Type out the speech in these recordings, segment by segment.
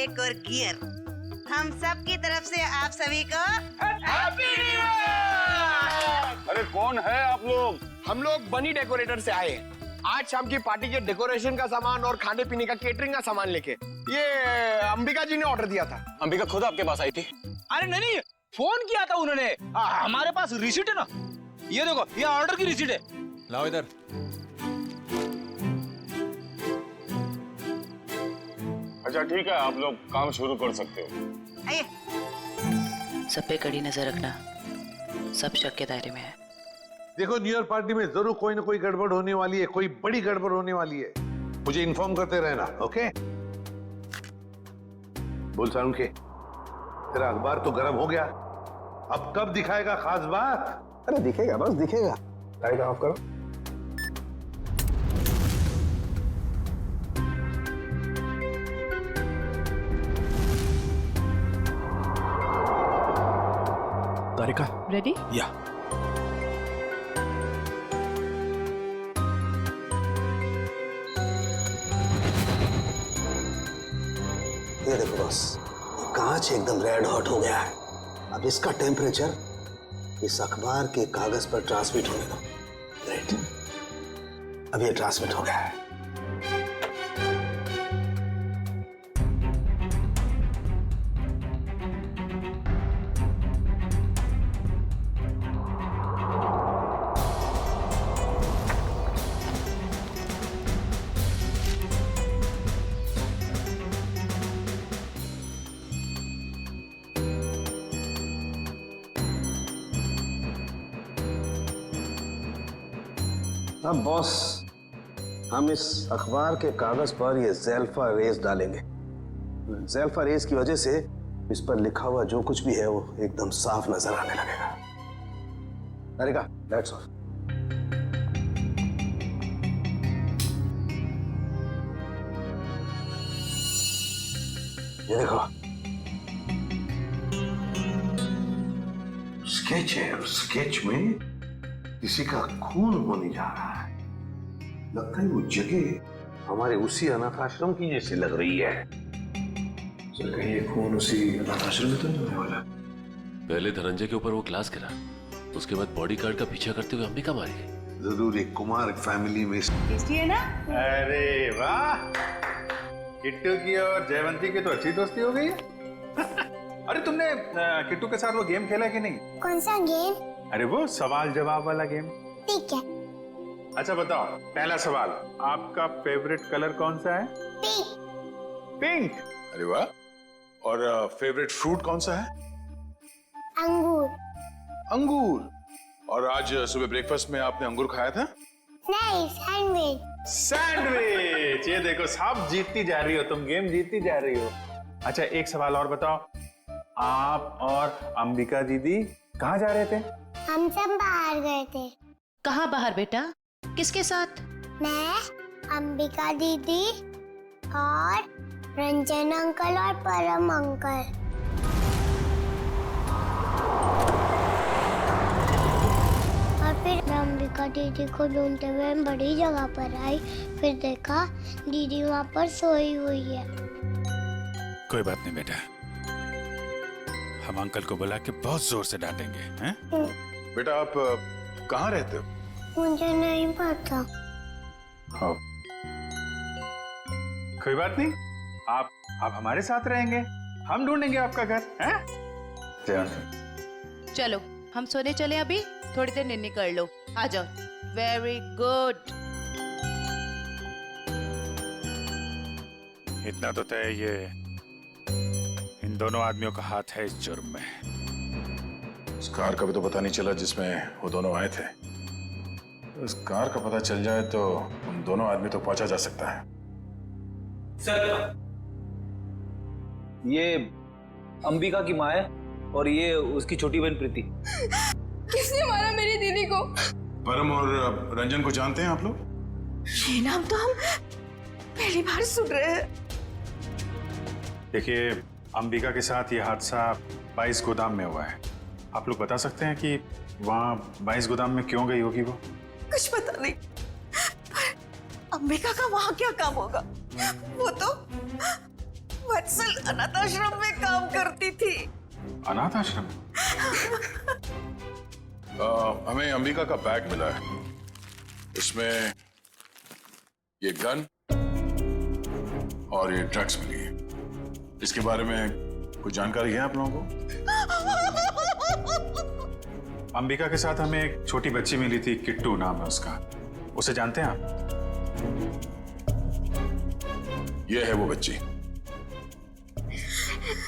Decor gear. हम सब की तरफ से आप सभी को हैप्पी न्यू ईयर। अरे कौन है आप लोग? हम लोग बनी डेकोरेटर से आए हैं। आज शाम की पार्टी के डेकोरेशन का सामान और खाने पीने का केटरिंग का सामान लेके। ये अंबिका जी ने ऑर्डर दिया था। अंबिका खुद आपके पास आई थी? अरे नहीं, फोन किया था उन्होंने। हमारे पास रिसीट है ना, ये देखो, ये ऑर्डर की रिसीट है। लाओ इधर। अच्छा ठीक है, आप लोग काम शुरू कर सकते हो। आइए। सब पे कड़ी नजर रखना, सब शक के दायरे में है। देखो, न्यू ईयर पार्टी में जरूर कोई ना कोई गड़बड़ होने वाली है, कोई बड़ी गड़बड़ होने वाली है। मुझे इन्फॉर्म करते रहना, ओके? बोल सारुण के, तेरा अखबार तो गर्म हो गया, अब कब दिखाएगा खास बात? अरे दिखेगा, बस दिखेगा। लाइट ऑफ करो। तारिका रेडी? या ये देखो बॉस, ये कांच एकदम रेड हॉट हो गया है। अब इसका टेम्परेचर इस अखबार के कागज पर ट्रांसमिट होने दो। ग्रेट, अब ये ट्रांसमिट हो गया है। अब बॉस, हम इस अखबार के कागज पर ये ज़ेल्फा रेस डालेंगे। ज़ेल्फा रेस की वजह से इस पर लिखा हुआ जो कुछ भी है वो एकदम साफ नजर आने लगेगा। तारिका, दैट्स ऑल। ये देखो, स्केच है, और स्केच में किसी का खून होने जा रहा है। लगता है वो जगह हमारे उसी अनाथ आश्रम की जैसी लग रही है। चल, कहीं ये खून उसी अनाथ आश्रम में तो नहीं होने वाला? पहले धनंजय के ऊपर वो ग्लास गिरा, उसके बाद बॉडीगार्ड का पीछा करते हुए अंबिका मारी गई। जरूर एक कुमार फैमिली में। टेस्टी है ना? अरे वाह, किट्टू की और जयवंती की तो अच्छी दोस्ती हो गई है। अरे तुमने किट्टू के साथ वो गेम खेला कि नहीं? कौन सा गेम? अरे वो सवाल जवाब वाला गेम। ठीक है। अच्छा बताओ, पहला सवाल, आपका फेवरेट कलर कौन सा है? पिंक। पिंक। अरे वाह। और फेवरेट फ्रूट कौन सा है? अंगूर। अंगूर। और आज सुबह ब्रेकफास्ट में आपने अंगूर खाया था? नहीं, सैंडविच। सैंडविच। ये देखो, सब जीतती जा रही हो तुम, गेम जीतती जा रही हो। अच्छा एक सवाल और बताओ, आप और अंबिका दीदी कहाँ जा रहे थे? हम सब बाहर गए थे। कहाँ बाहर बेटा? किसके साथ? मैं, अंबिका दीदी और रंजन अंकल और परम अंकल। और फिर मैं अंबिका दीदी को ढूंढते हुए बड़ी जगह पर आई, फिर देखा दीदी वहाँ पर सोई हुई है। कोई बात नहीं बेटा, हम अंकल को बुला के बहुत जोर से डांटेंगे, हैं? बेटा आप कहाँ रहते हो? मुझे नहीं पता। हाँ। कोई बात नहीं, आप हमारे साथ रहेंगे, हम ढूंढेंगे आपका घर, हैं? चलो हम सोने चले, अभी थोड़ी देर निन्नी कर लो, आ जाओ। Very good. इतना तो तय, ये इन दोनों आदमियों का हाथ है इस जुर्म में। उस कार का भी तो पता नहीं चला जिसमें वो दोनों आए थे। उस कार का पता चल जाए तो उन दोनों आदमी तो पहुंचा जा सकता है। सर, ये अंबिका की माँ है और ये उसकी छोटी बहन प्रीति। किसने मारा मेरी दीदी को? परम और रंजन को जानते हैं आप लोग? ये नाम तो हम पहली बार सुन रहे हैं। देखिए, अंबिका के साथ ये हादसा 22 गोदाम में हुआ है। आप लोग बता सकते हैं कि वहाँ 22 गोदाम में क्यों गई होगी वो? कुछ पता नहीं, पर अंबिका का वहाँ क्या काम होगा? वत्सल अनाथ आश्रम में काम करती थी। अनाथ आश्रम? हमें अंबिका का बैग मिला है, इसमें ये गन और ये ड्रग्स मिली है। इसके बारे में कुछ जानकारी है आप लोगों को? अंबिका के साथ हमें एक छोटी बच्ची मिली थी, किट्टू नाम है उसका। उसे जानते हैं आप? ये है वो बच्ची।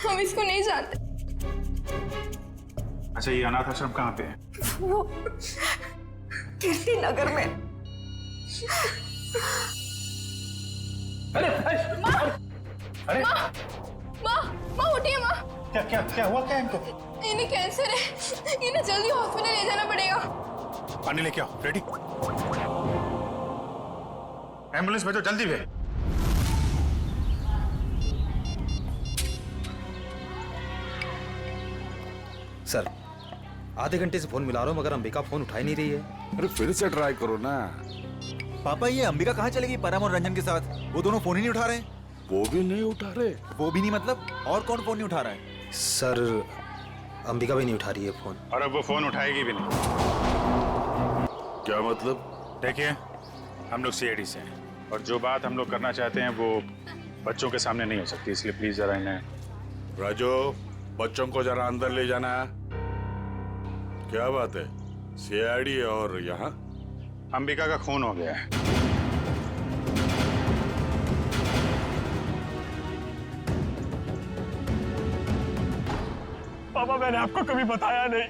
हम इसको नहीं जानते। अच्छा, ये अनाथ आश्रम कहाँ पे है? वो कीर्ति नगर में। अरे माँ उठिए माँ। क्या हुआ क्या इनको? इन्हें कैंसर है, इन्हें जल्दी हॉस्पिटल ले जाना पड़ेगा। पानी लेके आओ। रेडी? एम्बुलेंस भेजो जल्दी भेज। सर, आधे घंटे से फोन मिला रहा हूँ मगर अंबिका फोन उठा ही नहीं रही है। अरे फिर से ट्राई करो ना। पापा, ये अंबिका कहाँ चलेगी परम और रंजन के साथ? वो दोनों फोन ही नहीं उठा रहे। वो भी नहीं उठा रहे? वो भी नहीं मतलब? और कौन फोन नहीं उठा रहा है? सर, अंबिका भी नहीं उठा रही है फोन। और अब वो फोन उठाएगी भी नहीं। क्या मतलब? देखिए, हम लोग सीआईडी से हैं और जो बात हम लोग करना चाहते हैं वो बच्चों के सामने नहीं हो सकती, इसलिए प्लीज जरा इन्हें। राजू, बच्चों को जरा अंदर ले जाना। क्या बात है? सीआईडी और यहाँ? अंबिका का खून हो गया है। पापा, मैंने आपको कभी बताया नहीं।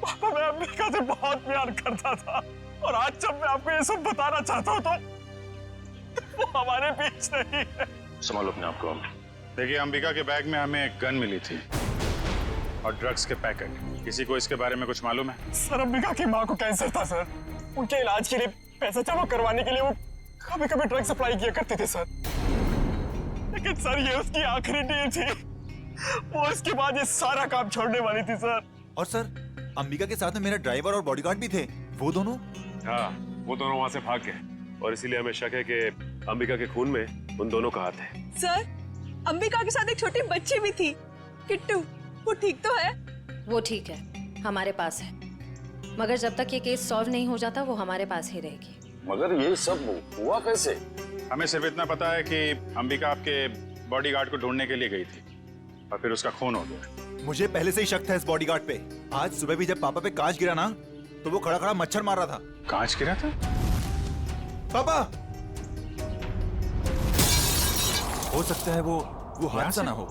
पापा, मैं अंबिका से बहुत प्यार करता था और आज जब मैं आपको ये सब बताना चाहता हूँ तो वो हमारे बीच नहीं है। संभालो अपने आप को। देखिए, अंबिका के बैग में हमें एक गन मिली थी और ड्रग्स के पैकेट। किसी को इसके बारे में कुछ मालूम है? सर, अंबिका की माँ को कैंसर था सर। उनके इलाज के लिए पैसा जमा करवाने के लिए वो कभी कभी ड्रग सप्लाई किया करते थे सर। लेकिन सर, ये उसकी आखिरी डील थी। वो इसके बाद ये सारा काम छोड़ने वाली थी सर। और सर, अंबिका के साथ में मेरा ड्राइवर और बॉडीगार्ड भी थे। वो दोनों? हाँ, वो दोनों वहां से भाग गए और इसीलिए हमें शक है कि अंबिका के खून में उन दोनों का हाथ है। सर, अंबिका के साथ एक छोटी बच्ची भी थी, किट्टू। वो ठीक तो है? वो ठीक है, हमारे पास है। मगर जब तक ये केस सॉल्व नहीं हो जाता वो हमारे पास ही रहेगी। मगर ये सब हुआ कैसे? हमें सिर्फ इतना पता है कि अंबिका आपके बॉडीगार्ड को ढूंढने के लिए गई थी और फिर उसका खून हो गया। मुझे पहले से ही शक था इस बॉडीगार्ड पे। आज सुबह भी जब पापा पे कांच गिरा ना, तो वो खड़ा खड़ा मच्छर मार रहा था। कांच गिरा था? पापा, हो सकता है वो हादसा ना हो।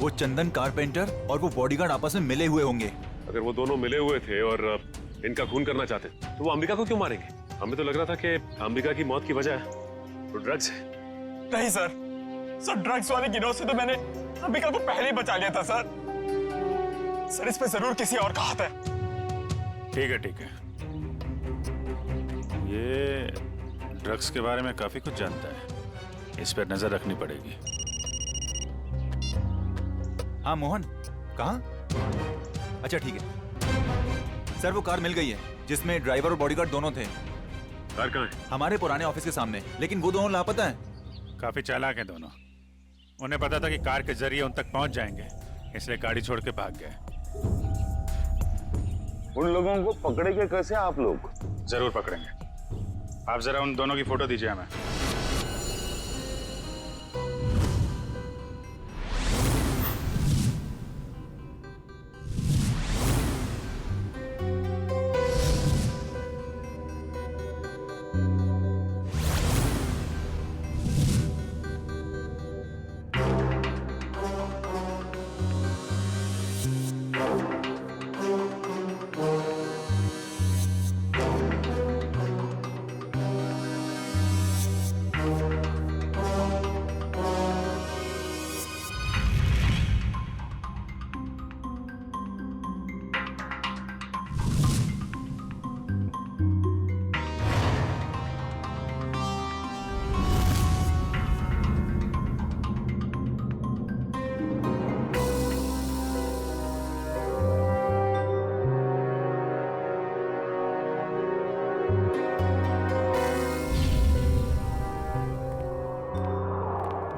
वो चंदन कारपेंटर और वो बॉडीगार्ड आपस में मिले हुए होंगे। अगर वो दोनों मिले हुए थे और इनका खून करना चाहते तो वो अंबिका को क्यों मारेंगे? हमें तो लग रहा था कि अंबिका की मौत की वजह वो ड्रग्स है। नहीं सर, ड्रग्स वाले गिरोह से तो मैंने अंबिका को पहले ही बचा लिया था सर। सर, इस पे जरूर किसी और का हाथ है। ठीक है। ये ड्रग्स के बारे में काफी कुछ जानता है, इस पर नजर रखनी पड़ेगी। हाँ मोहन, कहाँ? अच्छा ठीक है सर, वो कार मिल गई है जिसमें ड्राइवर और बॉडीगार्ड दोनों थे। कार कहाँ है? हमारे पुराने ऑफिस के सामने, लेकिन वो दोनों लापता हैं। काफी चालाक हैं दोनों। उन्हें पता था कि कार के जरिए उन तक पहुंच जाएंगे, इसलिए गाड़ी छोड़ के भाग गए। उन लोगों को पकड़ेंगे कैसे आप लोग? जरूर पकड़ेंगे। आप जरा उन दोनों की फोटो दीजिए हमें।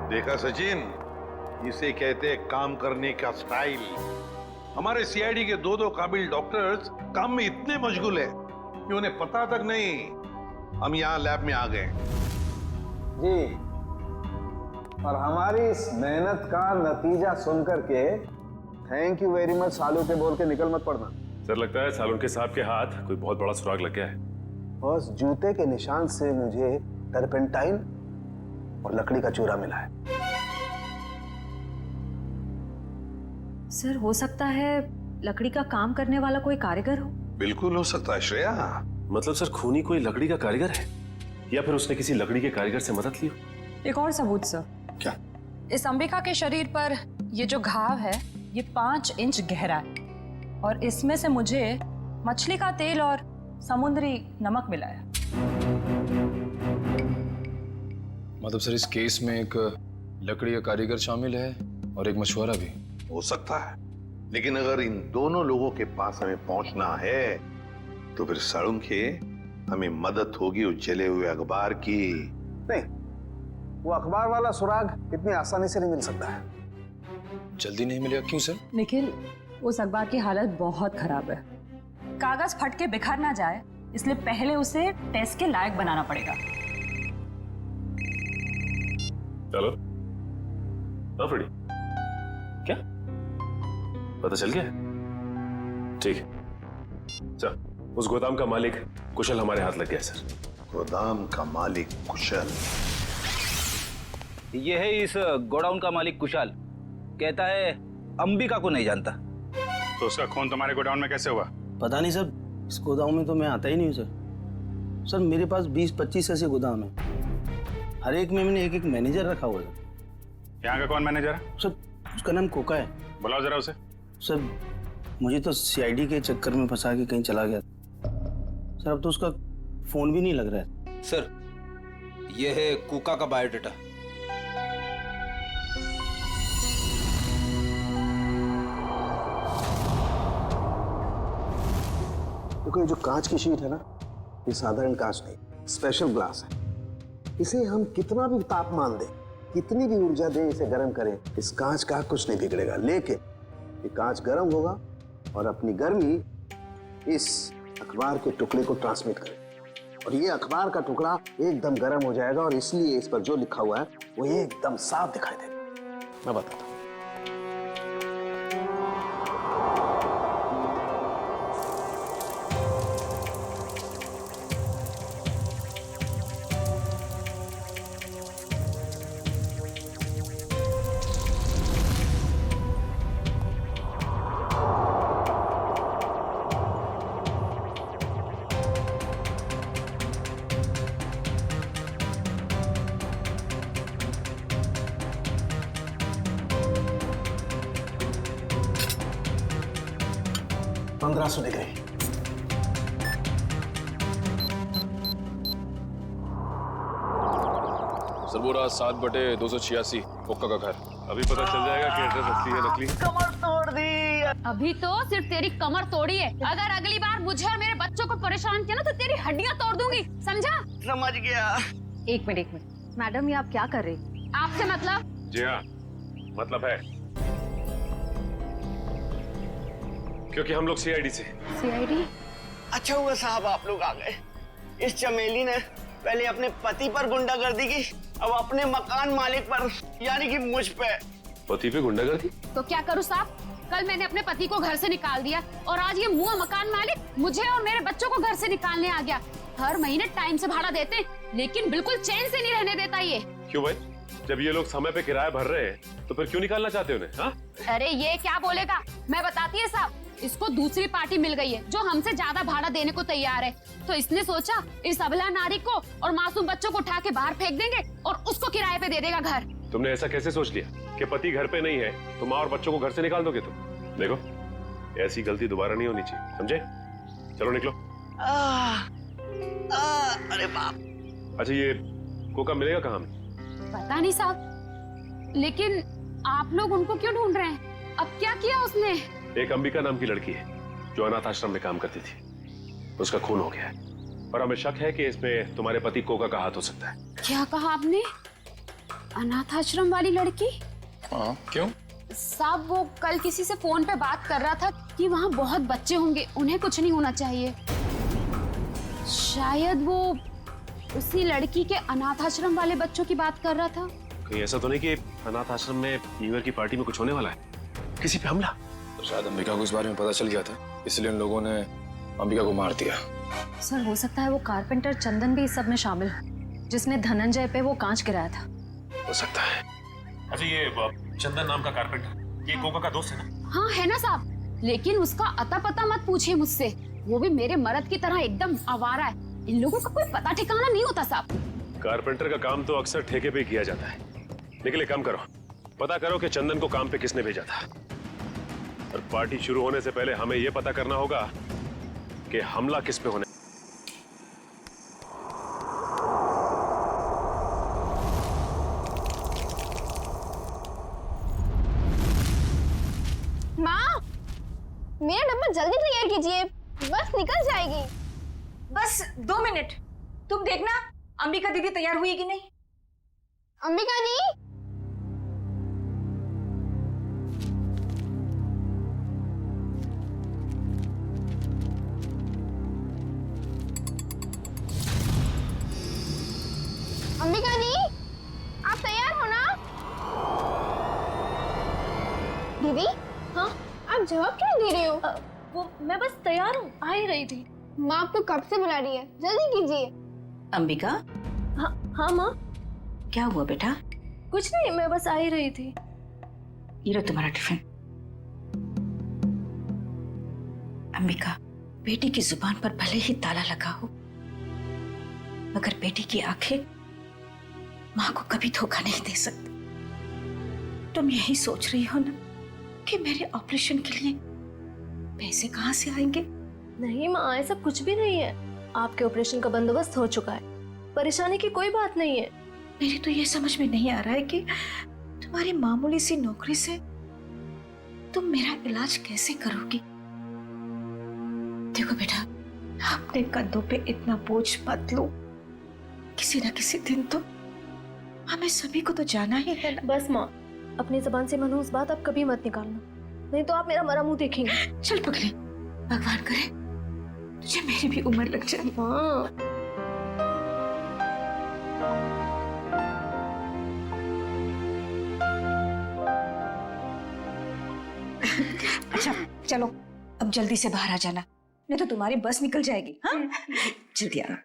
देखा सचिन, इसे कहते हैं काम करने का स्टाइल। हमारे सीआईडी के दो काबिल डॉक्टर्स काम में इतने मशगूल है कि उन्हें पता तक नहीं हम यहाँ लैब में आ गए। जी, और हमारी इस मेहनत का नतीजा सुनकर के थैंक यू वेरी मच सालू के बोल के निकल मत पड़ना। सर लगता है सालुन के साहब के हाथ कोई बहुत बड़ा सुराग लग गया है। बस जूते के निशान से मुझे टर्पेंटाइन और लकड़ी का चूरा मिला है। सर हो सकता है लकड़ी का काम करने वाला कोई कारीगर हो। बिल्कुल हो सकता है श्रेया। मतलब सर खूनी कोई लकड़ी का कारीगर है या फिर उसने किसी लकड़ी के कारीगर से मदद ली हो? एक और सबूत सर। क्या? इस अंबिका के शरीर पर ये जो घाव है ये 5 इंच गहरा है और इसमें से मुझे मछली का तेल और समुद्री नमक मिला है। मतलब सर इस केस में एक लकड़ी का कारीगर शामिल है और एक मछुआरा भी हो सकता है, लेकिन अगर इन दोनों लोगों के पास हमें पहुंचना है तो फिर सालुन के हमें मदद होगी उस जले हुए अखबार की। नहीं, वो अखबार वाला सुराग इतनी आसानी से नहीं मिल सकता है। जल्दी नहीं मिलेगा? क्यों सर? निखिल, उस अखबार की हालत बहुत खराब है। कागज फट के बिखर ना जाए इसलिए पहले उसे टेस्ट के लायक बनाना पड़ेगा। चलो। हाँ फ्रेडी, क्या पता चल गया? ठीक है, चल उस गोदाम का मालिक कुशल हमारे हाथ लग गया सर। गोदाम का मालिक कुशल? ये है इस गोडाउन का मालिक कुशाल। कहता है अंबिका को नहीं जानता। तो उसका खून तुम्हारे गोडाउन में कैसे हुआ? पता नहीं सर, इस गोदाम में तो मैं आता ही नहीं हूँ सर। सर मेरे पास 20-25 ऐसे गोदाम है, हर एक में मैंने एक मैनेजर रखा हुआ है। यहाँ का कौन मैनेजर है? सर उसका नाम कोका है। बुलाओ जरा उसे। सर मुझे तो सीआईडी के चक्कर में फंसा के कहीं चला गया सर, अब तो उसका फोन भी नहीं लग रहा है। सर ये है कुका का बायोडाटा। देखो ये जो कांच की शीट है ना, ये साधारण कांच नहीं, स्पेशल ग्लास है। इसे हम कितना भी तापमान दें, कितनी भी ऊर्जा दें, इसे गर्म करें, इस कांच का कुछ नहीं बिगड़ेगा। लेकिन ये कांच गर्म होगा और अपनी गर्मी इस अखबार के टुकड़े को ट्रांसमिट करेगा और ये अखबार का टुकड़ा एकदम गर्म हो जाएगा और इसलिए इस पर जो लिखा हुआ है वो एकदम साफ दिखाई देगा। मैं बताता हूँ। डिग्री। सर वो रहा 7/286 कोका का घर। अभी पता चल जाएगा कि एड्रेस असली है नकली। कमर तोड़ दी। अभी तो सिर्फ तेरी कमर तोड़ी है, अगर अगली बार मुझे और मेरे बच्चों को परेशान किया ना तो तेरी हड्डियां तोड़ दूंगी, समझा? समझ गया। एक मिनट मैडम, ये आप क्या कर रही? आपसे मतलब? जी हाँ, मतलब है क्योंकि हम लोग सीआईडी से। सीआईडी? अच्छा हुआ साहब आप लोग आ गए। इस चमेली ने पहले अपने पति पर गुंडागर्दी की, अब अपने मकान मालिक पर, यानी कि मुझ पे। पति पे गुंडागर्दी? तो क्या करूं साहब? कल मैंने अपने पति को घर से निकाल दिया और आज ये मुंह मकान मालिक मुझे और मेरे बच्चों को घर से निकालने आ गया। हर महीने टाइम से भाड़ा देते लेकिन बिल्कुल चैन से नहीं रहने देता ये। क्यों भाई? जब ये लोग समय पे किराया भर रहे हैं तो फिर क्यों निकालना चाहते हो उन्हें? हाँ? अरे ये क्या बोलेगा, मैं बताती है साहब। इसको दूसरी पार्टी मिल गई है जो हमसे ज्यादा भाड़ा देने को तैयार है, तो इसने सोचा इस अबला नारी को और मासूम बच्चों को उठा के बाहर फेंक देंगे और उसको किराए पे दे देगा घर। तुमने ऐसा कैसे सोच लिया कि पति घर पे नहीं है तो माँ और बच्चों को घर से निकाल दोगे तुम? देखो ऐसी गलती दोबारा नहीं होनी चाहिए, समझे? चलो निकलो। अरे बाप। अच्छा ये कोका मिलेगा कहाँ में? पता नहीं साहब, लेकिन आप लोग उनको क्यों ढूंढ रहे हैं? अब क्या किया उसने? एक अंबिका नाम की लड़की है जो अनाथ आश्रम में काम करती थी, उसका खून हो गया है और हमें शक है कि इसमें तुम्हारे पति कोका का हाथ हो सकता है। क्या कहा आपने? अनाथ आश्रम वाली लड़की? हाँ, क्यों? साहब वो कल किसी से फोन पे बात कर रहा था कि वहाँ बहुत बच्चे होंगे, उन्हें कुछ नहीं होना चाहिए। शायद वो उसी लड़की के अनाथ आश्रम वाले बच्चों की बात कर रहा था। कहीं ऐसा तो नहीं कि अनाथ आश्रम में न्यू ईयर की पार्टी में कुछ होने वाला है, किसी पे हमला? तो शायद अंबिका को इस बारे में पता चल गया था, इसलिए उन लोगों ने अंबिका को मार दिया। सर हो सकता है वो कारपेंटर चंदन भी इस सब में शामिल हो, जिसने धनंजय पे वो कांच गिराया था। हो सकता है। अच्छा ये चंदन नाम का कारपेंटर, ये कोका का दोस्त है ना? हाँ है ना साहब, लेकिन उसका अता पता मत पूछिए मुझसे, वो भी मेरे मर्द की तरह एकदम आवारा है। इन लोगों का कोई पता ठिकाना नहीं होता साहब। कारपेंटर का काम तो अक्सर ठेके पे किया जाता है, लेकिन एक काम करो, पता करो कि चंदन को काम पे किसने भेजा था। और पार्टी शुरू होने से पहले हमें यह पता करना होगा कि हमला किस पे होने। माँ, मेरा डब्बा जल्दी तैयार कीजिए, बस निकल जाएगी। बस 2 मिनट, तुम देखना अंबिका दीदी तैयार हुई कि नहीं। अंबिका दी, अंबिका दी, आप तैयार हो ना? दीदी, हाँ, आप जवाब क्यों दे रहे हो? वो मैं बस तैयार हूँ, आ ही रही थी। माँ आपको कब से बुला रही है, जल्दी कीजिए। अंबिका? हाँ माँ। क्या हुआ बेटा? कुछ नहीं, मैं बस आ ही रही थी। ये लो तुम्हारा टिफिन। अंबिका, बेटी की जुबान पर भले ही ताला लगा हो, मगर बेटी की आंखें माँ को कभी धोखा नहीं दे सकती। तुम यही सोच रही हो ना कि मेरे ऑपरेशन के लिए पैसे कहाँ से आएंगे? नहीं माँ, ऐसा कुछ भी नहीं है। आपके ऑपरेशन का बंदोबस्त हो चुका है, परेशानी की कोई बात नहीं है। मेरी तो ये समझ में नहीं आ रहा है कि तुम्हारी मामूली सी नौकरी से तुम मेरा इलाज कैसे करोगी। देखो बेटा, अपने कंधों पे इतना बोझ मत लो, किसी ना किसी दिन तो हमें सभी को तो जाना ही है ना। बस माँ, अपनी जबान से मनहूस बात आप कभी मत निकालना, नहीं तो आप मेरा मरा मुंह देखेंगे। चल पगली, भगवान करे तुझे मेरी भी उम्र लग जाए। हाँ। अच्छा चलो, अब जल्दी से बाहर आ जाना, नहीं तो तुम्हारी बस निकल जाएगी। हाँ जल्दी आना।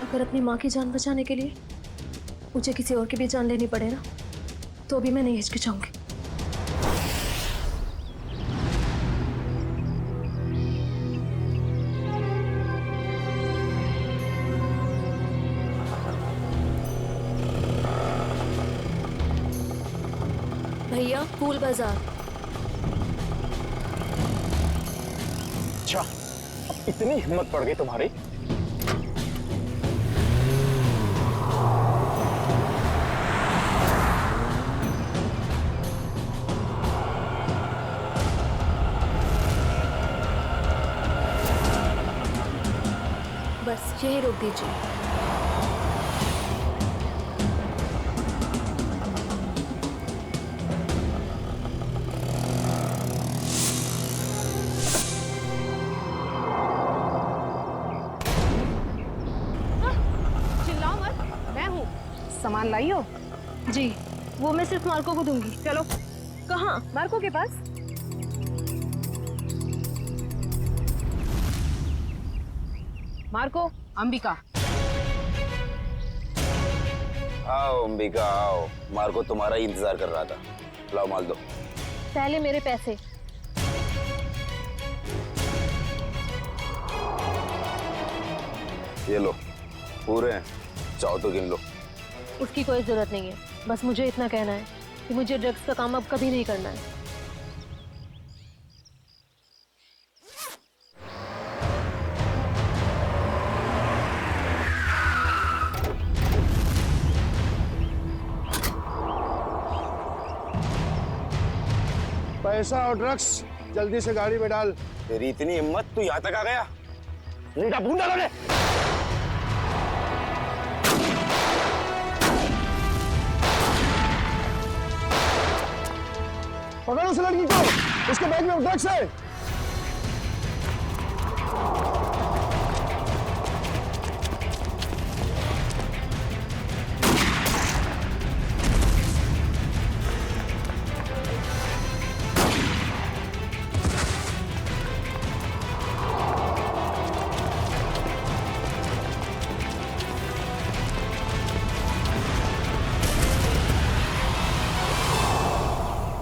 अगर अपनी माँ की जान बचाने के लिए मुझे किसी और की भी जान लेनी पड़े ना, तो भी मैं नहीं हिचकिचाऊंगी। भैया, फूल बाजार। अच्छा, इतनी हिम्मत पड़ गई तुम्हारी? बस यही रोक दीजिए। चिल्लाओ मत, मैं हूँ। सामान लाई हो? जी, वो मैं सिर्फ मार्को को दूंगी। चलो। कहाँ? मार्को के पास। मार्को, अंबिका। आओ अंबिका आओ, मार्को तुम्हारा ही इंतजार कर रहा था। लाओ माल दो। पहले मेरे पैसे। ये लो, पूरे हैं, चाहो तो गिन लो। उसकी कोई जरूरत नहीं है, बस मुझे इतना कहना है कि मुझे ड्रग्स का काम अब कभी नहीं करना है। पैसा और ड्रग्स जल्दी से गाड़ी में डाल। तेरी इतनी हिम्मत, तू यहाँ तक आ गया? नीटा भून डालो ने। पकड़ो उस लड़की को, उसके बैग में ड्रग्स है।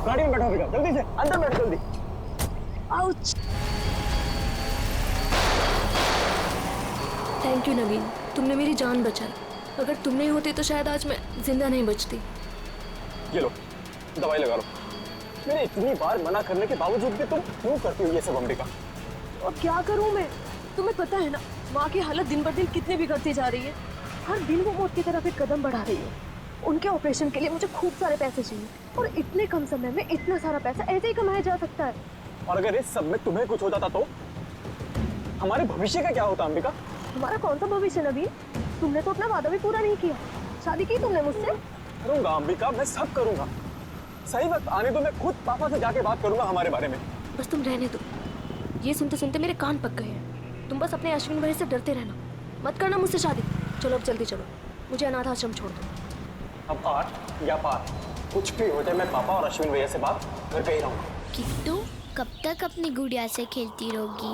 गाड़ी में बैठो बेटा, जल्दी से अंदर बैठो जल्दी। आउच। थैंक यू नवीन, तुमने मेरी जान बचाई। अगर तुम नहीं होते तो शायद आज मैं जिंदा नहीं बचती। ये लो, दवाई लगा लो। मैंने इतनी बार मना करने के बावजूद भी तुम क्यों करती हो ये सब अंबिका? और क्या करूं मैं? तुम्हें पता है ना, माँ की हालत दिन ब दिन कितनी बिगड़ती जा रही है। हर दिन वो मौत की तरफ एक कदम बढ़ा रही है। उनके ऑपरेशन के लिए मुझे खूब सारे पैसे चाहिए, और इतने कम समय में इतना सारा पैसा ऐसे ही कमाया जा सकता है। और अगर इस सब में तुम्हें कुछ हो जाता तो हमारे भविष्य का क्या होता अंबिका? हमारा कौन सा भविष्य नवीन? तुमने तो अपना वादा भी पूरा नहीं किया। शादी की तुमने मुझसे? करूंगा अंबिका, मैं सब करूंगा। सही वक्त आने दो, मैं खुद पापा से जाके बात करूंगा हमारे बारे में। बस तुम रहने दो। ये सुनते सुनते मेरे कान पक गए हैं। तुम बस अपने अश्विन भाई से डरते रहना, मत करना मुझसे शादी। चलो अब जल्दी चलो, मुझे अनाथ आश्रम छोड़ दो। अब 8 या 5 कुछ भी हो जाए, मैं पापा और अश्विन भैया से बात करके ही रहूंगा। किट्टू कब तक अपनी गुड़िया से खेलती रहोगी?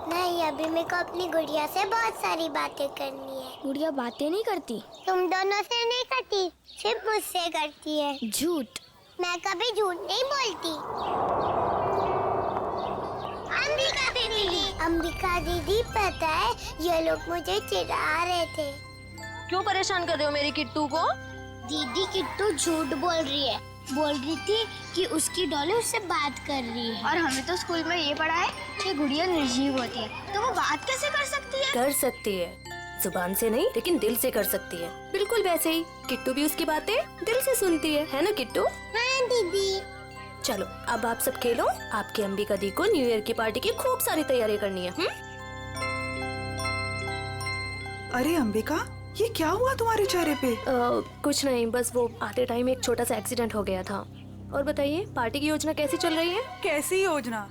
नहीं, अभी मेरे को अपनी गुड़िया से बहुत सारी बातें करनी है। गुड़िया बातें नहीं करती? तुम दोनों से नहीं करती, सिर्फ मुझसे करती है। झूठ। मैं कभी झूठ नहीं बोलती। अंबिका दीदी पता है, ये लोग मुझे चिढ़ा रहे थे। क्यों परेशान कर रहे हो मेरी किट्टू को? दीदी किट्टू झूठ बोल रही है। बोल रही थी कि उसकी डॉली उससे बात कर रही है, और हमें तो स्कूल में ये पढ़ा है कि गुड़िया निर्जीव होती है, तो वो बात कैसे कर सकती है? कर सकती है, जुबान से नहीं लेकिन दिल से कर सकती है। बिल्कुल वैसे ही किट्टू भी उसकी बातें दिल से सुनती है ना किट्टू? हाँ दीदी। चलो अब आप सब खेलो। आपकी अंबिका दी को न्यू ईयर की पार्टी की खूब सारी तैयारी करनी है। अरे अंबिका, ये क्या हुआ तुम्हारे चेहरे पे? कुछ नहीं, बस वो आते टाइम एक छोटा सा एक्सीडेंट हो गया था। और बताइए, पार्टी की योजना कैसी चल रही है? कैसी योजना?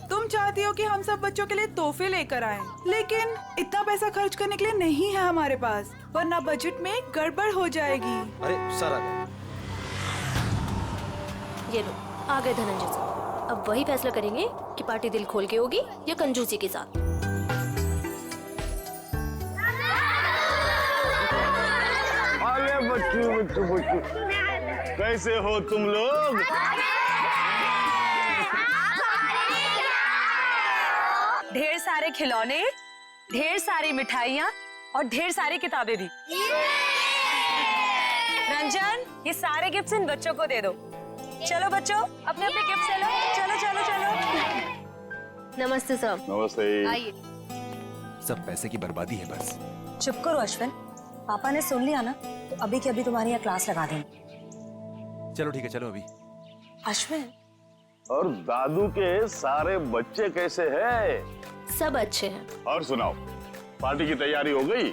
तुम चाहती हो कि हम सब बच्चों के लिए तोहफे लेकर आएं, लेकिन इतना पैसा खर्च करने के लिए नहीं है हमारे पास, वरना बजट में गड़बड़ हो जाएगी। अरे सर आ गए। ये लो, आ गए धनंजय सर। अब वही फैसला करेंगे कि पार्टी दिल खोल के होगी या कंजूसी के साथ। अरे बच्चू, कैसे हो तुम लोग? ढेर सारे खिलौने, ढेर सारी मिठाइयाँ और ढेर सारी किताबें भी। रंजन, ये सारे गिफ्ट्स इन बच्चों को दे दो। चलो बच्चों, अपने अपने गिफ्ट ले लो। चलो चलो चलो। नमस्ते सर। नमस्ते। आइए। सब पैसे की बर्बादी है बस। चुप करो अश्विन, पापा ने सुन लिया ना तो अभी के अभी तुम्हारी यहाँ क्लास लगा देंगे। चलो ठीक है, चलो अभी। अश्विन, और दादू के सारे बच्चे कैसे हैं? सब अच्छे हैं। और सुनाओ, पार्टी की तैयारी हो गई?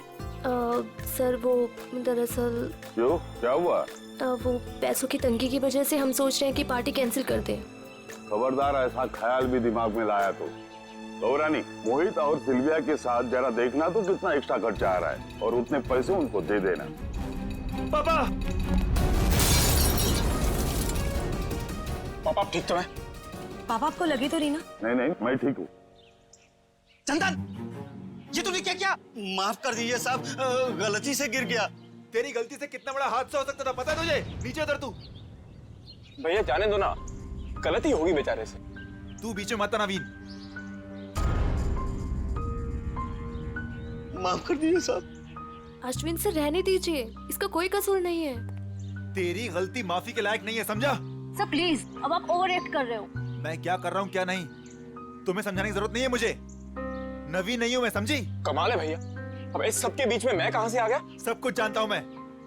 सर वो दरअसल। क्यों, क्या हुआ? वो पैसों की तंगी की वजह से हम सोच रहे हैं कि पार्टी कैंसिल कर दें। खबरदार ऐसा ख्याल भी दिमाग में लाया तो। गौरानी, मोहित और सिल्विया के साथ जरा देखना तो कितना एक्स्ट्रा खर्चा आ रहा है, और उतने पैसे उनको दे देना। पापा, पापा ठीक तो है? पापा आपको लगी तो नहीं ना? नहीं नहीं, मैं ठीक हूँ। चंदन, ये तूने क्या किया? माफ कर दीजिए साहब, गलती से गिर गया। तेरी गलती से कितना बड़ा हादसा हो सकता था पता है तुझे? नीचे उतर तू। भैया जाने दो ना, गलती होगी बेचारे से। तू बीच में मत आना नवीन। माफ कर दीजिए साहब। अश्विन से रहने दीजिए, इसका कोई कसूर नहीं है। तेरी गलती माफी के लायक नहीं है, समझा? सर प्लीज, अब आप ओवर एक्ट कर रहे हो। मैं क्या कर रहा हूँ क्या नहीं, तुम्हें समझाने की जरूरत नहीं है मुझे। नवीन नहीं हूँ मैं, समझी? कमाल है भैया, अब इस सब के बीच में मैं कहाँ से आ गया? सब कुछ जानता हूँ मैं,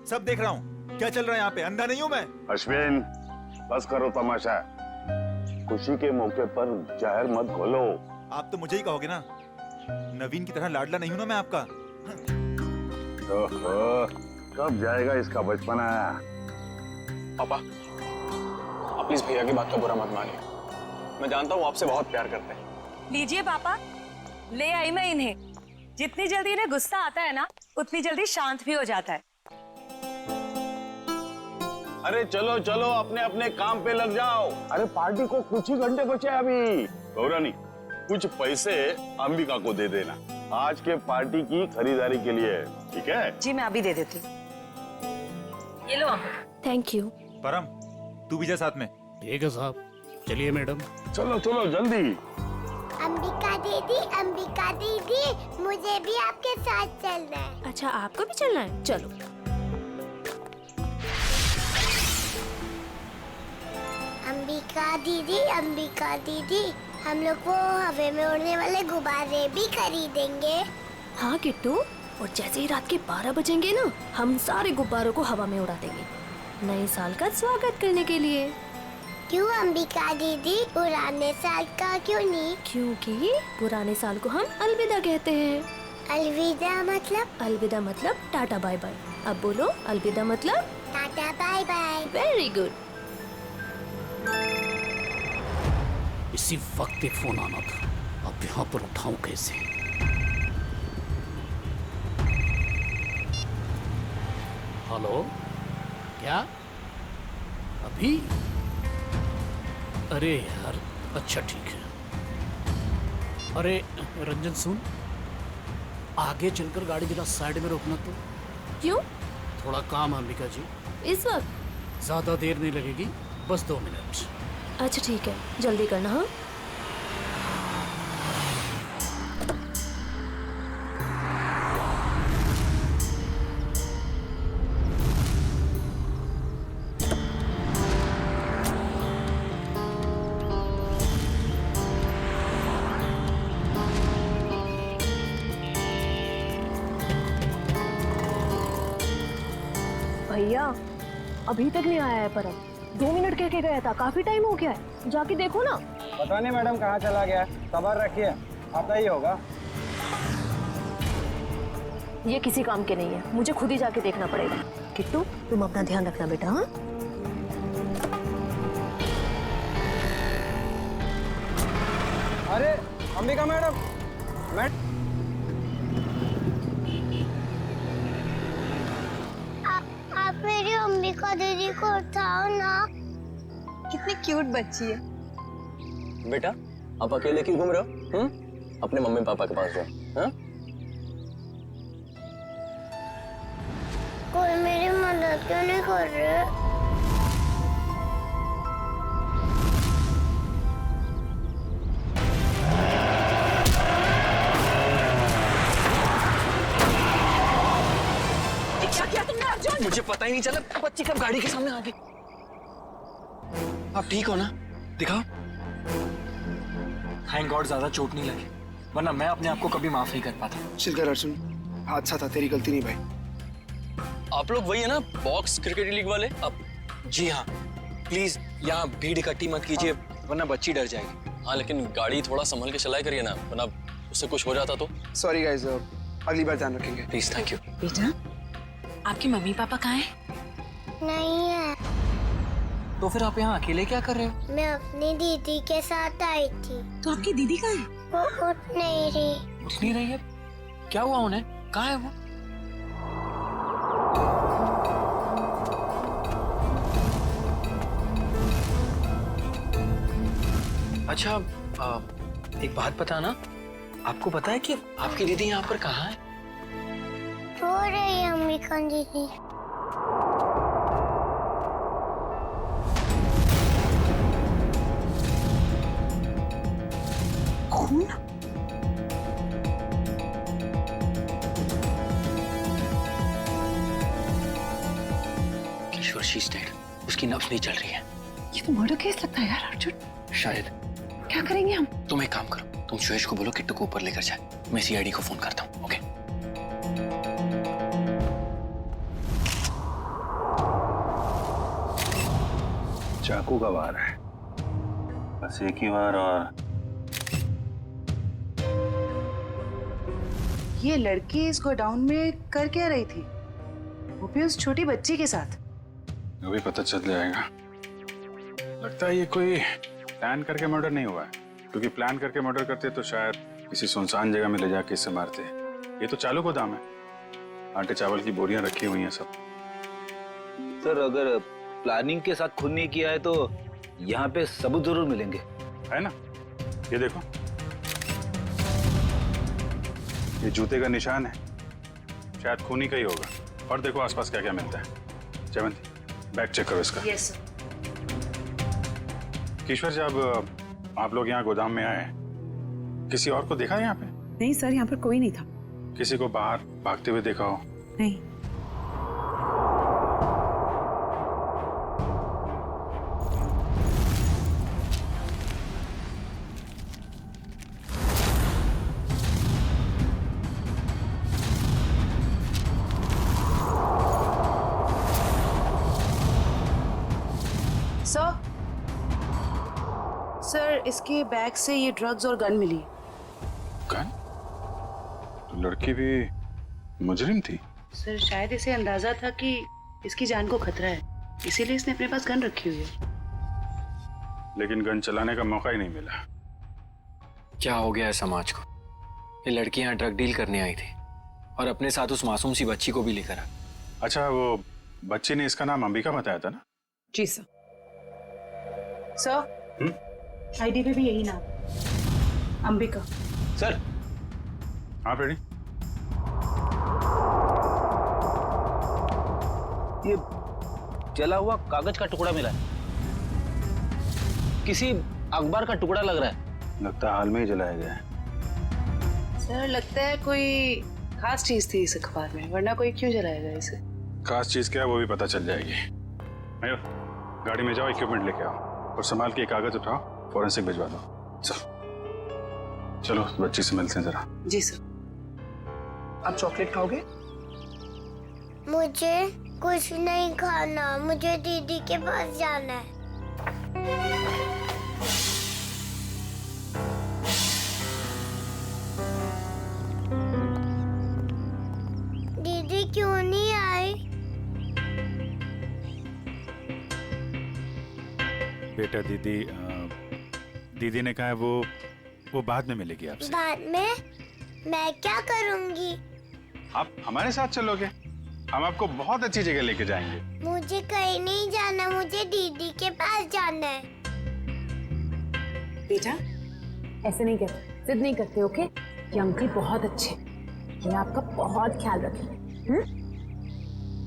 सब देख रहा हूँ क्या चल रहा है यहाँ पे। अंधा नहीं हूँ मैं। अश्विन, बस करो तमाशा। खुशी के मौके पर जहर मत घोलो। आप तो मुझे ही कहोगे ना, नवीन की तरह लाडला नहीं हूं ना मैं आपका। ओहो, कब जाएगा इसका बचपना? पापा, आप प्लीज भैया की बात का बुरा मत मानिए। मैं जानता हूँ आपसे बहुत प्यार करते हैं। लीजिए पापा, ले आई मैं इन्हें। जितनी जल्दी इन्हें गुस्सा आता है ना, उतनी जल्दी शांत भी हो जाता है। अरे चलो चलो, अपने अपने काम पे लग जाओ। अरे पार्टी को कुछ ही घंटे बचे हैं अभी। गौरानी, कुछ पैसे अंबिका को दे देना, आज के पार्टी की खरीदारी के लिए, ठीक है? जी मैं अभी दे देती हूँ। ये लो अंबिका। Thank you. परम, तू भी जा साथ में। ठीक है साहब, चलिए मैडम। चलो चलो जल्दी। अंबिका दीदी, मुझे भी आपके साथ चलना है। अच्छा, आपको भी चलना है? चलो। अंबिका दीदी, हम लोग वो हवा में उड़ने वाले गुब्बारे भी खरीदेंगे। हाँ किट्टू, और जैसे ही रात के 12 बजेंगे ना, हम सारे गुब्बारों को हवा में उड़ा देंगे, नए साल का स्वागत करने के लिए। क्यों अंबिका दीदी, पुराने साल का क्यों नहीं? क्योंकि पुराने साल को हम अलविदा कहते हैं। अलविदा मतलब? अलविदा मतलब टाटा बाय बाय। अब बोलो, अलविदा मतलब? Tata bye bye. Very good. इसी वक्त एक फोन आना था, अब यहाँ पर उठाऊं कैसे? हेलो, क्या अभी? अरे यार, अच्छा ठीक है। अरे रंजन सुन, आगे चलकर गाड़ी जरा साइड में रोकना तो। क्यों? थोड़ा काम है अंबिका जी। इस वक्त? ज्यादा देर नहीं लगेगी, बस 2 मिनट। अच्छा ठीक है, जल्दी करना। हाँ भैया, अभी तक नहीं आया है परम। 2 मिनट कह के गया था, काफी टाइम हो गया है, जाके देखो ना। पता नहीं मैडम कहाँ चला गया, सबर रखिए, आता ही होगा। ये किसी काम के नहीं है, मुझे खुद ही जाके देखना पड़ेगा। किट्टू, तुम अपना ध्यान रखना बेटा। हाँ अरे अंबिका मैडम, आप मेरी अंबिका दीदी को उठाओ ना। कितनी क्यूट बच्ची है। बेटा, आप अकेले क्यों घूम रहे हो? अपने मम्मी पापा के पास जाओ। हाँ? कोई मेरी मदद क्यों नहीं कर रहे? क्या किया तुमने अर्जुन? मुझे पता ही नहीं चला, बच्ची कब गाड़ी के सामने आ गई। आप ठीक हो ना? दिखाओ। थैंक गॉड ज्यादा चोट नहीं लगी, वरना मैं अपने आप को कभी माफ नहीं कर पाता। चिल कर अर्जुन, हादसा था, तेरी गलती नहीं भाई। आप लोग वही है ना, बॉक्स क्रिकेट लीग वाले? अब जी हाँ, प्लीज यहाँ भीड़ इकट्ठी मत कीजिए, वरना बच्ची डर जाएगी। हाँ, लेकिन गाड़ी थोड़ा संभल के चलाया करिए ना, वरना उससे कुछ हो जाता तो। सॉरी गाइस, अगली बार ध्यान रखेंगे। Please, thank you. बेटा, आपके मम्मी पापा कहाँ हैं? नहीं है। तो फिर आप यहाँ अकेले क्या कर रहे हो? मैं अपनी दीदी के साथ आई थी। तो आपकी दीदी कहाँ है? वो उठ नहीं रही। उठ नहीं रही है? क्या हुआ उन्हें? कहाँ है वो? अच्छा, एक बात बताना, आपको पता है कि आपकी दीदी यहाँ पर कहाँ है? रो रही है अंबिका दीदी। खून? किशोर, शी इज डेड। उसकी नब्ज नहीं चल रही है। ये तो मर्डर केस लगता है यार अर्जुन। शायद। क्या करेंगे हम? तुम एक काम करो, तुम सुयश को बोलो किट्टू को ऊपर लेकर जाए, मैं सीआईडी को फोन करता हूँ। ओके? चाकू का वार है, बस एक ही बार और ये लड़की इस गोडाउन में कर क्या रही थी? वो भी उस छोटी बच्ची के साथ। अभी पता चल जाएगा। लगता है ये कोई प्लान करके मर्डर नहीं हुआ है, क्योंकि प्लान करके मर्डर करते तो शायद किसी सुनसान जगह में ले जाके इसे मारते। ये तो चालू गोदाम है, आटे चावल की बोरियां रखी हुई हैं सब। सर अगर प्लानिंग के साथ खून नहीं किया है तो यहाँ पे सबूत जरूर मिलेंगे, है ना? ये देखो, ये जूते का निशान है, शायद खूनी का ही होगा। और देखो आसपास क्या क्या मिलता है। जयवंती, बैग चेक करो इसका। Yes sir. ईश्वर, जब आप लोग यहाँ गोदाम में आए, किसी और को देखा यहाँ पे? नहीं सर, यहाँ पर कोई नहीं था। किसी को बाहर भागते हुए देखा हो? नहीं। सर, इसके बैग से ये ड्रग्स और गन मिली। गन? तो लड़की भी मुजरिम थी? सर, शायद इसे अंदाजा था कि इसकी जान को खतरा है, इसीलिए इसने अपने पास गन रखी हुई है। लेकिन गन चलाने का मौका ही नहीं मिला। क्या हो गया है समाज को? ये लड़की यहाँ ड्रग डील करने आई थी और अपने साथ उस मासूम सी बच्ची को भी लेकर आ। अच्छा, वो बच्ची ने इसका नाम अंबिका बताया था ना? जी सर। सर, आईडी पे भी यही नाम, अंबिका। सर। हाँ रेडी। ये जला हुआ कागज का टुकड़ा मिला है, किसी अखबार का टुकड़ा लग रहा है। लगता है हाल में ही जलाया गया है। सर, लगता है कोई खास चीज थी इस अखबार में, वरना कोई क्यों जलाएगा इसे? खास चीज क्या है वो भी पता चल जाएगी। आयो, गाड़ी में जाओ, इक्विपमेंट लेके आओ और संभाल के कागज उठाओ, फॉरेंसिक भिजवा दो। चलो बच्ची से मिलते हैं जरा। जी सर। आप चॉकलेट खाओगे? मुझे कुछ नहीं खाना, मुझे दीदी के पास जाना है। दीदी क्यों नहीं आई? बेटा, दीदी ने कहा है वो बाद में मिलेगी आपसे। बाद में? मैं क्या करूंगी? आप हमारे साथ चलोगे, हम आपको बहुत अच्छी जगह लेके जाएंगे। मुझे कहीं नहीं जाना, मुझे दीदी के पास जाना है। बेटा, ऐसे नहीं करते, जिद नहीं करते, ओके? ये अंकल बहुत अच्छे, ये आपका बहुत ख्याल रखेंगे।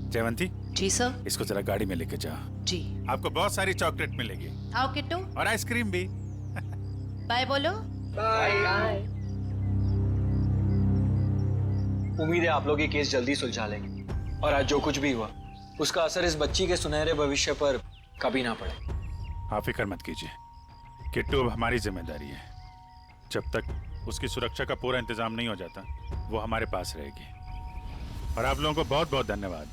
जयवंती। जी सर। इसको जरा गाड़ी में लेके जाओ। जी। आपको बहुत सारी चॉकलेट मिलेगी। आओ किट्टू। और आइसक्रीम भी। बाय बोलो। बाय। उम्मीद है आप लोग ये केस जल्दी सुलझा लेंगे और आज जो कुछ भी हुआ उसका असर इस बच्ची के सुनहरे भविष्य पर कभी ना पड़े। आप फिक्र मत कीजिए, किट्टू अब हमारी जिम्मेदारी है। जब तक उसकी सुरक्षा का पूरा इंतजाम नहीं हो जाता वो हमारे पास रहेगी। और आप लोगों को बहुत बहुत धन्यवाद,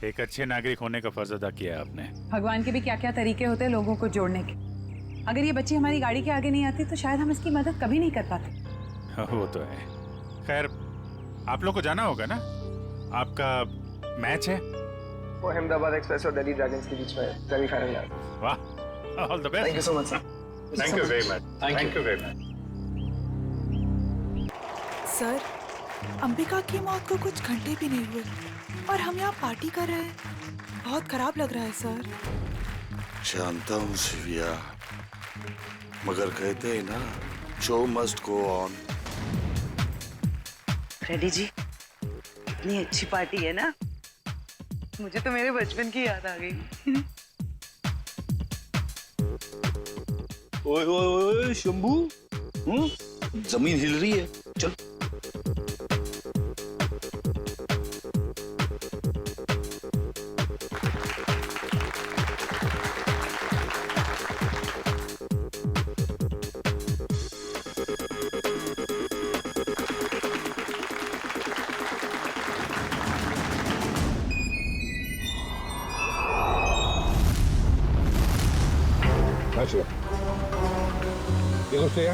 एक अच्छे नागरिक होने का फर्ज अदा किया आपने। भगवान के भी क्या क्या तरीके होते हैं लोगों को जोड़ने के। अगर ये बच्ची हमारी गाड़ी के आगे नहीं आती तो शायद हम इसकी मदद कभी नहीं कर पाते। वो तो है। खैर, आप लोग को जाना होगा ना, आपका मैच है। वो अहमदाबाद एक्सप्रेस और दिल्ली ड्रैगन्स के बीच में सेमीफाइनल है। वाह, all the best. Thank you so much sir. Thank you very much. Thank you very much. Sir, Ambika की मौत को कुछ घंटे भी नहीं हुए और हम यहाँ पार्टी कर रहे हैं। बहुत खराब लग रहा है सर। जानता हूँ सिविया, मगर कहते हैं ना, show must go on. Reddy ji, इतनी अच्छी पार्टी है ना, मुझे तो मेरे बचपन की याद आ गई। ओए ओए ओए शंभू, जमीन हिल रही है, चल। Gotcha. देखो श्रेया,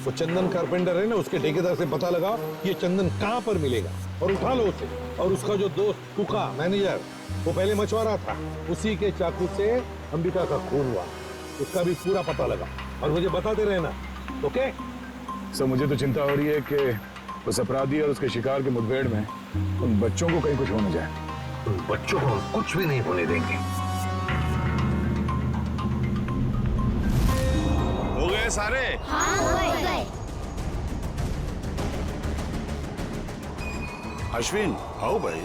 वो चंदन कारपेंटर है ना, उसके ठेकेदार से पता लगा ये चंदन कहाँ पर मिलेगा और उठा लो उसे। और उसका जो दोस्त कुका मैनेजर, वो पहले मछुआरा था, उसी के चाकू से अंबिका का खून हुआ, उसका भी पूरा पता लगा और मुझे बताते रहना, ओके? सर मुझे तो चिंता हो रही है कि उस अपराधी और उसके शिकार के मुठभेड़ में उन बच्चों को कहीं कुछ हो न जाए। उन बच्चों को हम कुछ भी नहीं होने देंगे। हो गए सारे? हाँ, हो गए। अश्विन आओ भाई।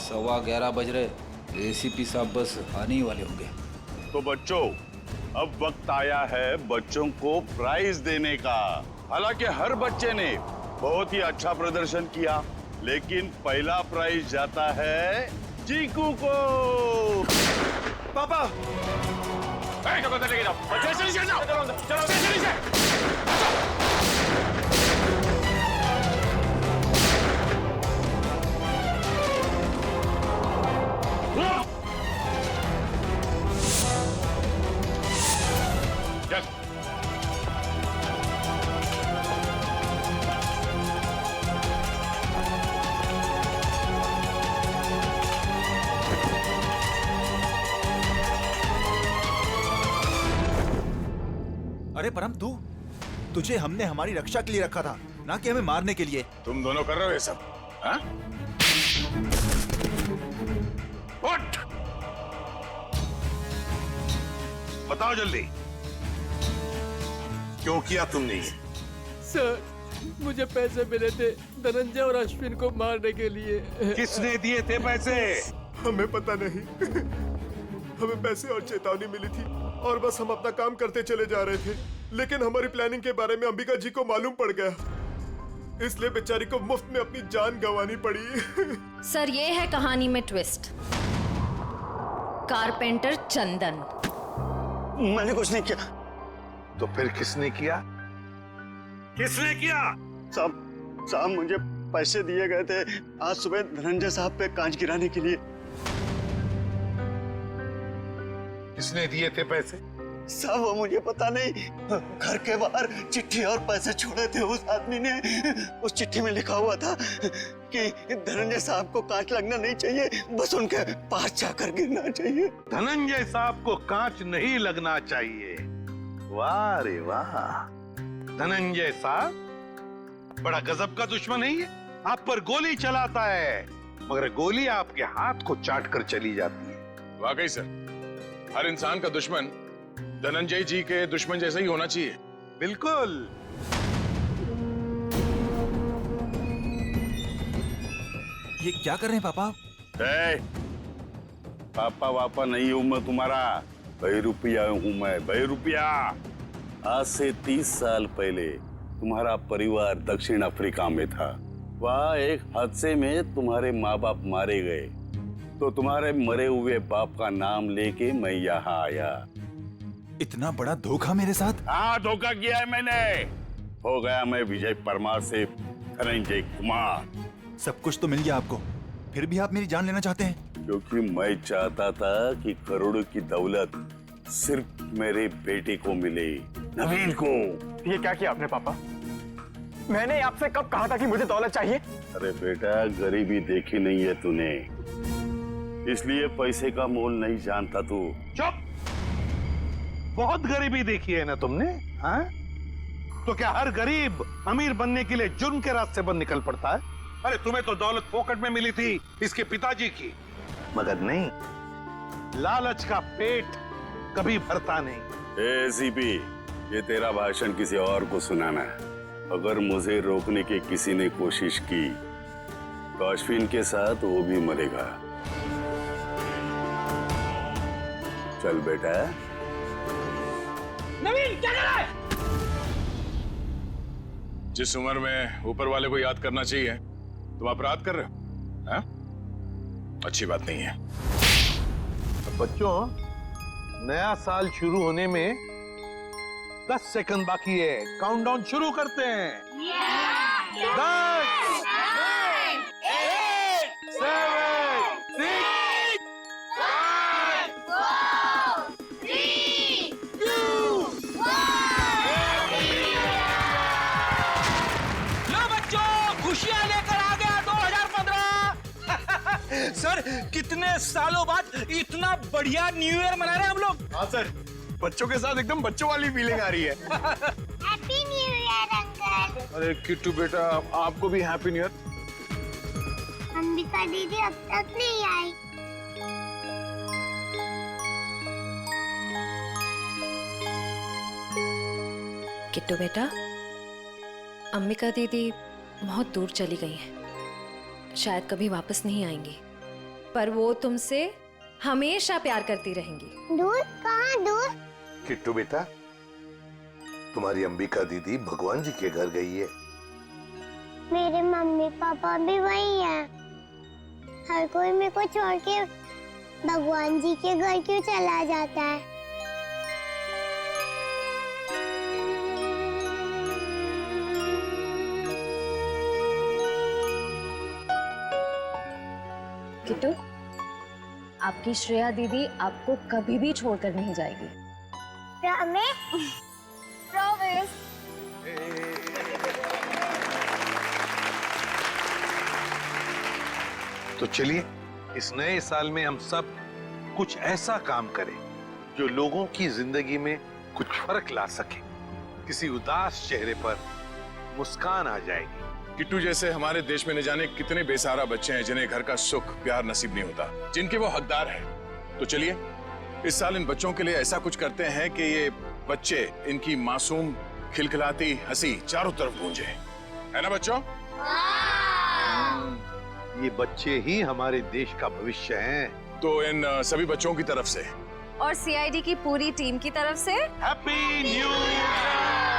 11:15 बज रहे, एसीपी साहब बस आने ही वाले होंगे। तो बच्चों, अब वक्त आया है बच्चों को प्राइज देने का। हालांकि हर बच्चे ने बहुत ही अच्छा प्रदर्शन किया, लेकिन पहला प्राइज जाता है चीकू को। पापा लेके जाओ, अरे परम, तुझे हमने हमारी रक्षा के लिए रखा था, ना कि हमें मारने के लिए। तुम दोनों कर रहे हो ये सब, हाँ? उठ! बताओ जल्दी, क्यों किया तुमने ये? सर, मुझे पैसे मिले थे धनंजय और अश्विन को मारने के लिए। किसने दिए थे पैसे? हमें पता नहीं। हमें पैसे और चेतावनी मिली थी और बस हम अपना काम करते चले जा रहे थे, लेकिन हमारी प्लानिंग के बारे में अंबिका जी को मालूम पड़ गया, इसलिए बेचारी को मुफ्त में अपनी जान गंवानी पड़ी। सर, ये है कहानी में ट्विस्ट। कारपेंटर चंदन। मैंने कुछ नहीं किया। तो फिर किसने किया? किसने किया? साहब मुझे पैसे दिए गए थे आज सुबह धनंजय साहब पे कांच गिराने के लिए। किसने दिए थे पैसे? साहब वो मुझे पता नहीं, घर के बाहर चिट्ठी और पैसे छोड़े थे उस आदमी ने। उस चिट्ठी में लिखा हुआ था कि धनंजय साहब को कांच लगना नहीं चाहिए, बस उनके पास जाकर गिरना चाहिए। धनंजय साहब को कांच नहीं लगना चाहिए। वाह रे वाह, धनंजय साहब बड़ा गजब का दुश्मन है ये। आप पर गोली चलाता है, मगर गोली आपके हाथ को चाट कर चली जाती है। वाकई सर, हर इंसान का दुश्मन धनंजय जी के दुश्मन जैसा ही होना चाहिए। बिल्कुल। ये क्या कर रहे हैं पापा? पापा वापा नहीं हूं मैं तुम्हारा, बहरूपिया हूं मैं, बहरूपिया। आज से 30 साल पहले तुम्हारा परिवार दक्षिण अफ्रीका में था। वहाँ एक हादसे में तुम्हारे माँ बाप मारे गए, तो तुम्हारे मरे हुए बाप का नाम लेके मैं यहाँ आया। इतना बड़ा धोखा मेरे साथ? हाँ, धोखा किया है मैंने। हो गया मैं विजय परमार से धनंजय कुमार। सब कुछ तो मिल गया आपको, फिर भी आप मेरी जान लेना चाहते हैं? क्योंकि मैं चाहता था कि करोड़ों की दौलत सिर्फ मेरे बेटे को मिले, नवीन को। ये क्या किया आपने पापा? मैंने आपसे कब कहा था कि मुझे दौलत चाहिए? अरे बेटा, गरीबी देखी नहीं है तूने, इसलिए पैसे का मोल नहीं जानता तू। चुप! बहुत गरीबी देखी है ना तुमने, हाँ? तो क्या हर गरीब अमीर बनने के लिए जुर्म के रास्ते पर निकल पड़ता है? अरे तुम्हें तो दौलत फोकट में मिली थी इसके पिताजी की, मगर नहीं, लालच का पेट कभी भरता नहीं। एसीपी, ये तेरा भाषण किसी और को सुनाना है। अगर मुझे रोकने की किसी ने कोशिश की तो अश्विन के साथ वो भी मरेगा। चल बेटा। नवीन, क्या कर रहा है? जिस उम्र में ऊपर वाले को याद करना चाहिए तुम अपराध कर रहे हो, हाँ? अच्छी बात नहीं है। बच्चों, नया साल शुरू होने में 10 सेकंड बाकी है। काउंटडाउन शुरू करते हैं। 10, 9, 8, 7, 6, 5, 4, 3, 2, 1। सर कितने सालों बाद इतना बढ़िया न्यू ईयर मना रहे हैं हम लोग। हाँ सर, बच्चों के साथ एकदम बच्चों वाली फीलिंग आ रही है। Happy new year uncle. अरे किट्टू बेटा, आपको भी हैप्पी न्यू ईयर। अंबिका दीदी अब तक नहीं आई। किट्टू बेटा, अंबिका दीदी बहुत दूर चली गई हैं, शायद कभी वापस नहीं आएंगी, पर वो तुमसे हमेशा प्यार करती रहेंगी। दूर? कहाँ दूर? किट्टू बेटा, तुम्हारी अंबिका दीदी भगवान जी के घर गई है। मेरे मम्मी पापा भी वही हैं। हर कोई मेरे को छोड़ के भगवान जी के घर क्यों चला जाता है? किट्टू, आपकी श्रेया दीदी आपको कभी भी छोड़कर नहीं जाएगी। प्रॉमिस? प्रॉमिस। तो चलिए इस नए साल में हम सब कुछ ऐसा काम करें जो लोगों की जिंदगी में कुछ फर्क ला सके। किसी उदास चेहरे पर मुस्कान आ जाएगी। किट्टू जैसे हमारे देश में न जाने कितने बेसहारा बच्चे हैं जिन्हें घर का सुख प्यार नसीब नहीं होता, जिनके वो हकदार हैं। तो चलिए इस साल इन बच्चों के लिए ऐसा कुछ करते हैं कि ये बच्चे, इनकी मासूम खिलखिलाती हंसी चारों तरफ गूंजे, है ना बच्चों? ये बच्चे ही हमारे देश का भविष्य हैं। तो इन सभी बच्चों की तरफ से और CID की पूरी टीम की तरफ से हैप्पी न्यू ईयर।